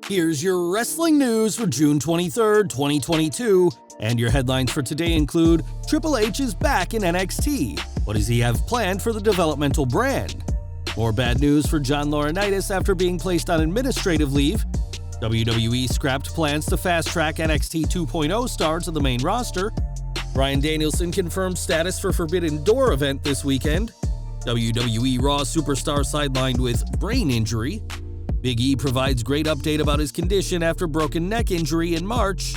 Here's your wrestling news for June 23rd, 2022, and your headlines for today include Triple H is back in NXT. What does he have planned for the developmental brand? More bad news for John Laurinaitis after being placed on administrative leave. WWE scrapped plans to fast-track NXT 2.0 star to the main roster. Bryan Danielson confirmed status for Forbidden Door event this weekend. WWE Raw Superstar sidelined with brain injury. Big E provides great update about his condition after broken neck injury in March.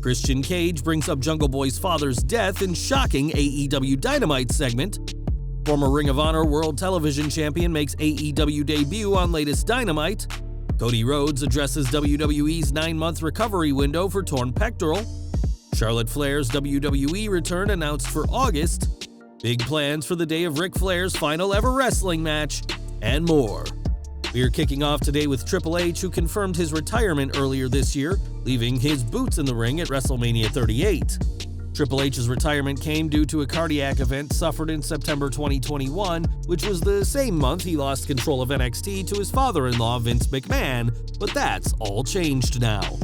Christian Cage brings up Jungle Boy's father's death in shocking AEW Dynamite segment. Former Ring of Honor World Television Champion makes AEW debut on latest Dynamite. Cody Rhodes addresses WWE's 9-month recovery window for torn pectoral. Charlotte Flair's WWE return announced for August. Big plans for the day of Ric Flair's final ever wrestling match, and more. We're kicking off today with Triple H, who confirmed his retirement earlier this year, leaving his boots in the ring at WrestleMania 38. Triple H's retirement came due to a cardiac event suffered in September 2021, which was the same month he lost control of NXT to his father-in-law Vince McMahon, but that's all changed now.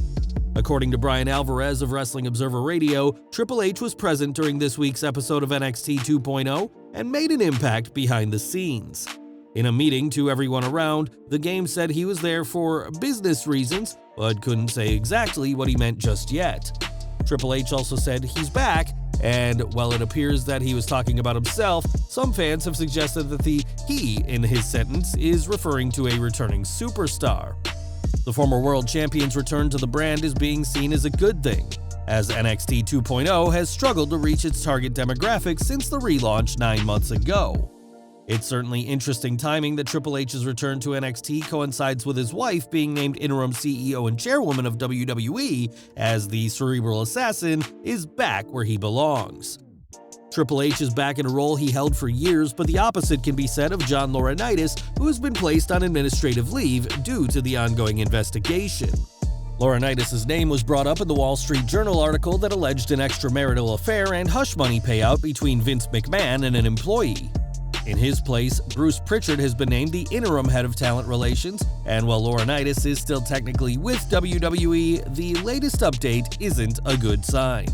According to Brian Alvarez of Wrestling Observer Radio, Triple H was present during this week's episode of NXT 2.0 and made an impact behind the scenes. In a meeting to everyone around, the game said he was there for business reasons, but couldn't say exactly what he meant just yet. Triple H also said he's back, and while it appears that he was talking about himself, some fans have suggested that the "he" in his sentence is referring to a returning superstar. The former world champion's return to the brand is being seen as a good thing, as NXT 2.0 has struggled to reach its target demographic since the relaunch 9 months ago. It's certainly interesting timing that Triple H's return to NXT coincides with his wife being named interim CEO and chairwoman of WWE, as the cerebral assassin is back where he belongs. Triple H is back in a role he held for years, but the opposite can be said of John Laurinaitis, who has been placed on administrative leave due to the ongoing investigation. Laurinaitis' name was brought up in the Wall Street Journal article that alleged an extramarital affair and hush money payout between Vince McMahon and an employee. In his place, Bruce Pritchard has been named the interim head of talent relations, and while Laurinaitis is still technically with WWE, the latest update isn't a good sign.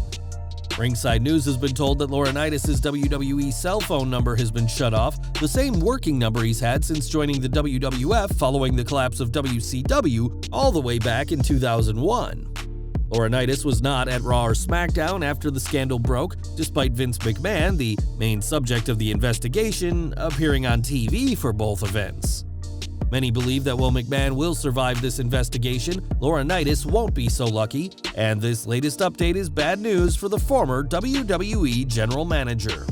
Ringside News has been told that Laurinaitis' WWE cell phone number has been shut off, the same working number he's had since joining the WWF following the collapse of WCW all the way back in 2001. Laurinaitis was not at Raw or SmackDown after the scandal broke, despite Vince McMahon, the main subject of the investigation, appearing on TV for both events. Many believe that while McMahon will survive this investigation, Laurinaitis won't be so lucky, and this latest update is bad news for the former WWE General Manager.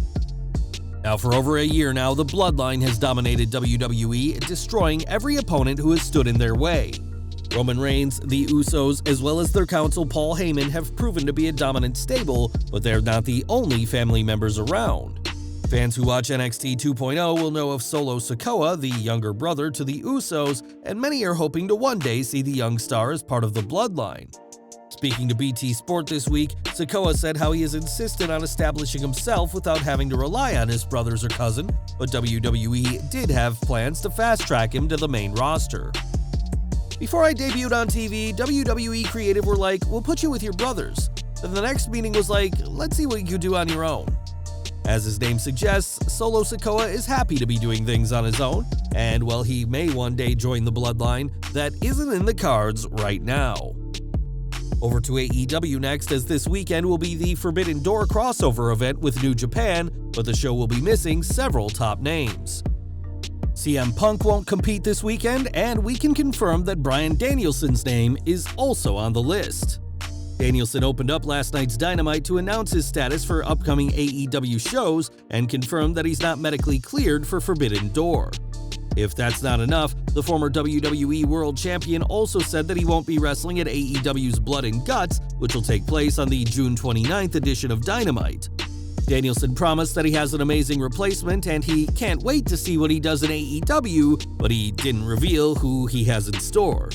Now, for over a year now, the Bloodline has dominated WWE, destroying every opponent who has stood in their way. Roman Reigns, the Usos, as well as their counsel Paul Heyman have proven to be a dominant stable, but they're not the only family members around. Fans who watch NXT 2.0 will know of Solo Sikoa, the younger brother to the Usos, and many are hoping to one day see the young star as part of the Bloodline. Speaking to BT Sport this week, Sikoa said how he has insisted on establishing himself without having to rely on his brothers or cousin, but WWE did have plans to fast-track him to the main roster. Before I debuted on TV, WWE Creative were like, "We'll put you with your brothers." Then the next meeting was like, "Let's see what you can do on your own." As his name suggests, Solo Sikoa is happy to be doing things on his own, and while he may one day join the Bloodline, that isn't in the cards right now. Over to AEW next, as this weekend will be the Forbidden Door crossover event with New Japan, but the show will be missing several top names. CM Punk won't compete this weekend, and we can confirm that Bryan Danielson's name is also on the list. Danielson opened up last night's Dynamite to announce his status for upcoming AEW shows and confirmed that he's not medically cleared for Forbidden Door. If that's not enough, the former WWE World Champion also said that he won't be wrestling at AEW's Blood and Guts, which will take place on the June 29th edition of Dynamite. Danielson promised that he has an amazing replacement and he can't wait to see what he does in AEW, but he didn't reveal who he has in store.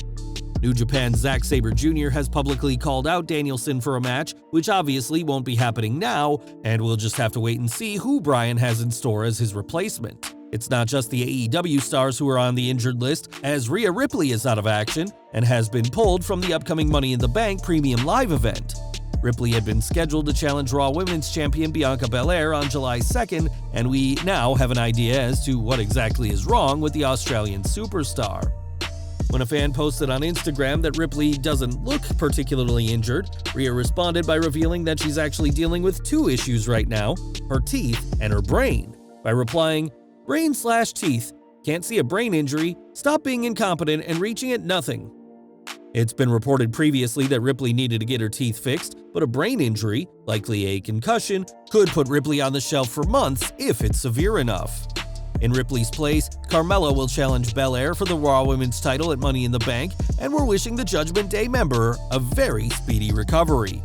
New Japan's Zack Sabre Jr. has publicly called out Danielson for a match, which obviously won't be happening now, and we'll just have to wait and see who Bryan has in store as his replacement. It's not just the AEW stars who are on the injured list, as Rhea Ripley is out of action and has been pulled from the upcoming Money in the Bank Premium Live event. Ripley had been scheduled to challenge Raw Women's Champion Bianca Belair on July 2nd, and we now have an idea as to what exactly is wrong with the Australian superstar. When a fan posted on Instagram that Ripley doesn't look particularly injured, Rhea responded by revealing that she's actually dealing with two issues right now, her teeth and her brain, by replying, "Brain/teeth. Can't see a brain injury. Stop being incompetent and reaching at nothing." It's been reported previously that Ripley needed to get her teeth fixed, but a brain injury, likely a concussion, could put Ripley on the shelf for months if it's severe enough. In Ripley's place, Carmella will challenge Belair for the Raw Women's title at Money in the Bank, and we're wishing the Judgment Day member a very speedy recovery.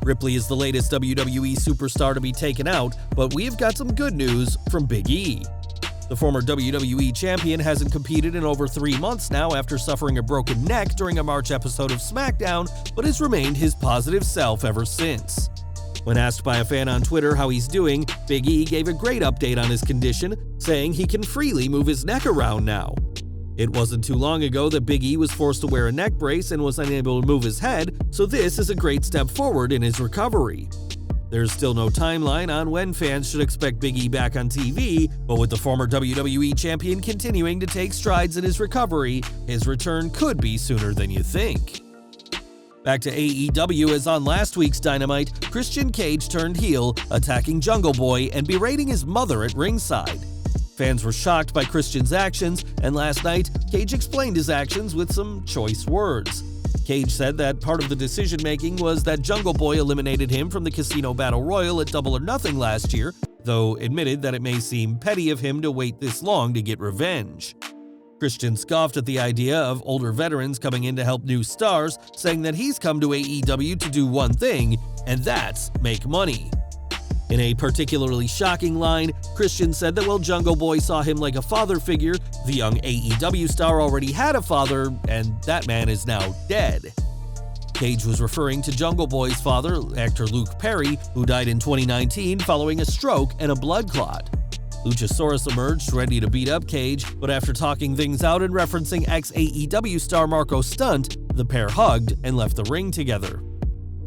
Ripley is the latest WWE superstar to be taken out, but we've got some good news from Big E. The former WWE champion hasn't competed in over 3 months now after suffering a broken neck during a March episode of SmackDown, but has remained his positive self ever since. When asked by a fan on Twitter how he's doing, Big E gave a great update on his condition, saying he can freely move his neck around now. It wasn't too long ago that Big E was forced to wear a neck brace and was unable to move his head, so this is a great step forward in his recovery. There's still no timeline on when fans should expect Big E back on TV, but with the former WWE champion continuing to take strides in his recovery, his return could be sooner than you think. Back to AEW, as on last week's Dynamite, Christian Cage turned heel, attacking Jungle Boy and berating his mother at ringside. Fans were shocked by Christian's actions, and last night, Cage explained his actions with some choice words. Cage said that part of the decision-making was that Jungle Boy eliminated him from the Casino Battle Royal at Double or Nothing last year, though admitted that it may seem petty of him to wait this long to get revenge. Christian scoffed at the idea of older veterans coming in to help new stars, saying that he's come to AEW to do one thing, and that's make money. In a particularly shocking line, Christian said that while Jungle Boy saw him like a father figure, the young AEW star already had a father, and that man is now dead. Cage was referring to Jungle Boy's father, actor Luke Perry, who died in 2019 following a stroke and a blood clot. Luchasaurus emerged ready to beat up Cage, but after talking things out and referencing ex-AEW star Marco Stunt, the pair hugged and left the ring together.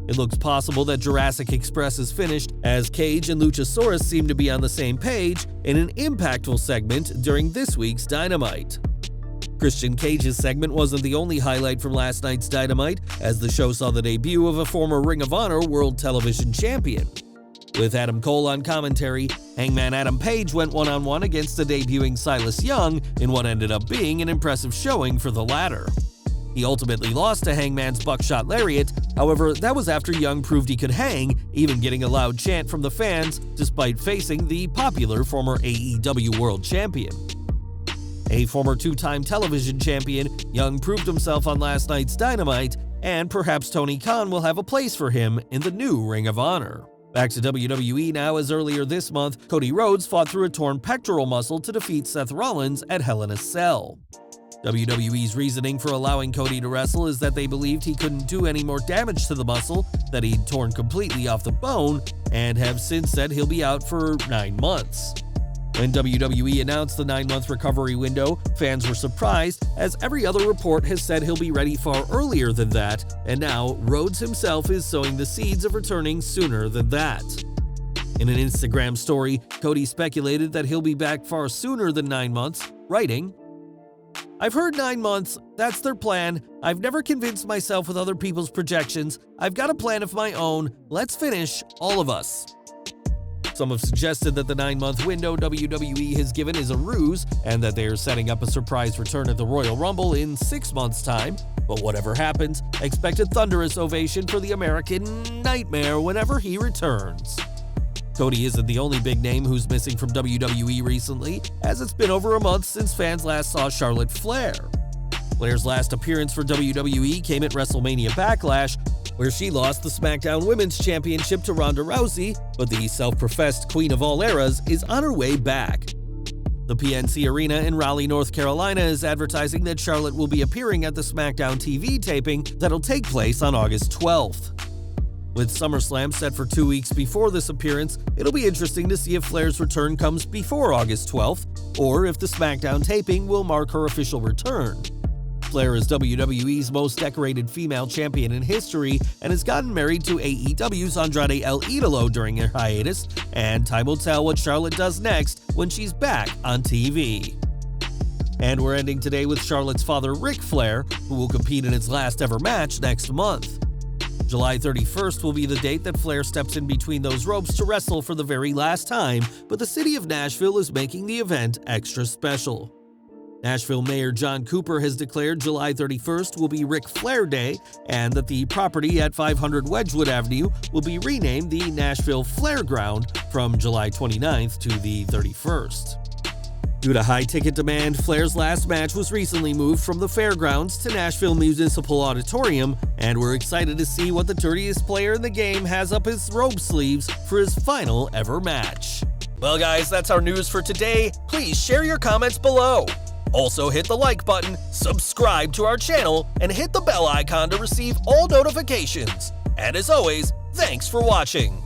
It looks possible that Jurassic Express is finished, as Cage and Luchasaurus seem to be on the same page in an impactful segment during this week's Dynamite. Christian Cage's segment wasn't the only highlight from last night's Dynamite, as the show saw the debut of a former Ring of Honor World Television Champion. With Adam Cole on commentary, Hangman Adam Page went one-on-one against the debuting Silas Young in what ended up being an impressive showing for the latter. He ultimately lost to Hangman's buckshot lariat, however, that was after Young proved he could hang, even getting a loud chant from the fans despite facing the popular former AEW World Champion. A former two-time television champion, Young proved himself on last night's Dynamite, and perhaps Tony Khan will have a place for him in the new Ring of Honor. Back to WWE now, as earlier this month, Cody Rhodes fought through a torn pectoral muscle to defeat Seth Rollins at Hell in a Cell. WWE's reasoning for allowing Cody to wrestle is that they believed he couldn't do any more damage to the muscle, that he'd torn completely off the bone, and have since said he'll be out for 9 months. When WWE announced the 9-month recovery window, fans were surprised, as every other report has said he'll be ready far earlier than that, and now Rhodes himself is sowing the seeds of returning sooner than that. In an Instagram story, Cody speculated that he'll be back far sooner than 9 months, writing, "I've heard 9 months, that's their plan. I've never convinced myself with other people's projections. I've got a plan of my own. Let's finish, all of us." Some have suggested that the 9-month window WWE has given is a ruse, and that they are setting up a surprise return at the Royal Rumble in 6 months' time, but whatever happens, expect a thunderous ovation for the American Nightmare whenever he returns. Cody isn't the only big name who's missing from WWE recently, as it's been over a month since fans last saw Charlotte Flair. Flair's last appearance for WWE came at WrestleMania Backlash, where she lost the SmackDown Women's Championship to Ronda Rousey, but the self-professed Queen of All Eras is on her way back. The PNC Arena in Raleigh, North Carolina is advertising that Charlotte will be appearing at the SmackDown TV taping that'll take place on August 12th. With SummerSlam set for 2 weeks before this appearance, it'll be interesting to see if Flair's return comes before August 12th, or if the SmackDown taping will mark her official return. Flair is WWE's most decorated female champion in history and has gotten married to AEW's Andrade El Idolo during her hiatus, and time will tell what Charlotte does next when she's back on TV. And we're ending today with Charlotte's father Ric Flair, who will compete in his last ever match next month. July 31st will be the date that Flair steps in between those ropes to wrestle for the very last time, but the city of Nashville is making the event extra special. Nashville Mayor John Cooper has declared July 31st will be Ric Flair Day, and that the property at 500 Wedgwood Avenue will be renamed the Nashville Flair Ground from July 29th to the 31st. Due to high ticket demand, Flair's last match was recently moved from the fairgrounds to Nashville Municipal Auditorium, and we're excited to see what the dirtiest player in the game has up his robe sleeves for his final ever match. Well guys, that's our news for today. Please share your comments below. Also hit the like button, subscribe to our channel, and hit the bell icon to receive all notifications. And as always, thanks for watching.